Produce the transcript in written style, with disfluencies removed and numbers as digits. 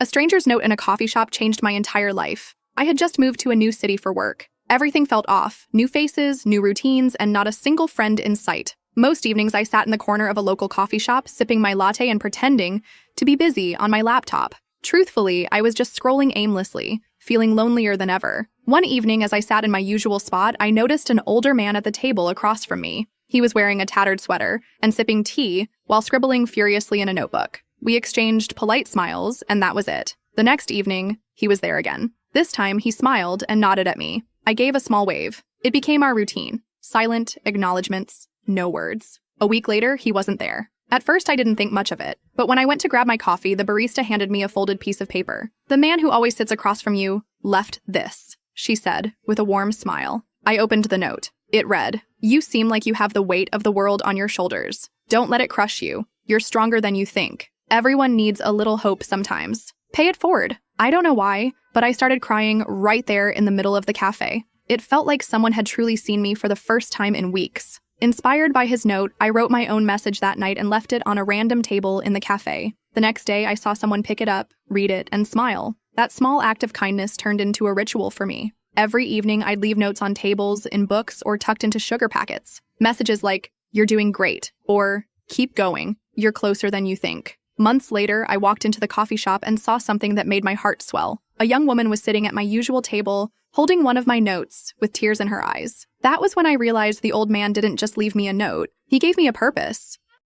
A stranger's note in a coffee shop changed my entire life. I had just moved to a new city for work. Everything felt off. New faces, new routines, and not a single friend in sight. Most evenings I sat in the corner of a local coffee shop, sipping my latte and pretending to be busy on my laptop. Truthfully, I was just scrolling aimlessly, feeling lonelier than ever. One evening, as I sat in my usual spot, I noticed an older man at the table across from me. He was wearing a tattered sweater and sipping tea while scribbling furiously in a notebook. We exchanged polite smiles, and that was it. The next evening, he was there again. This time, he smiled and nodded at me. I gave a small wave. It became our routine. Silent acknowledgements, no words. A week later, he wasn't there. At first, I didn't think much of it, but when I went to grab my coffee, the barista handed me a folded piece of paper. "The man who always sits across from you left this," she said, with a warm smile. I opened the note. It read, "You seem like you have the weight of the world on your shoulders. Don't let it crush you. You're stronger than you think. Everyone needs a little hope sometimes. Pay it forward." I don't know why, but I started crying right there in the middle of the cafe. It felt like someone had truly seen me for the first time in weeks. Inspired by his note, I wrote my own message that night and left it on a random table in the cafe. The next day, I saw someone pick it up, read it, and smile. That small act of kindness turned into a ritual for me. Every evening, I'd leave notes on tables, in books, or tucked into sugar packets. Messages like, "You're doing great," or "Keep going, you're closer than you think." Months later, I walked into the coffee shop and saw something that made my heart swell. A young woman was sitting at my usual table, holding one of my notes, with tears in her eyes. That was when I realized the old man didn't just leave me a note. He gave me a purpose.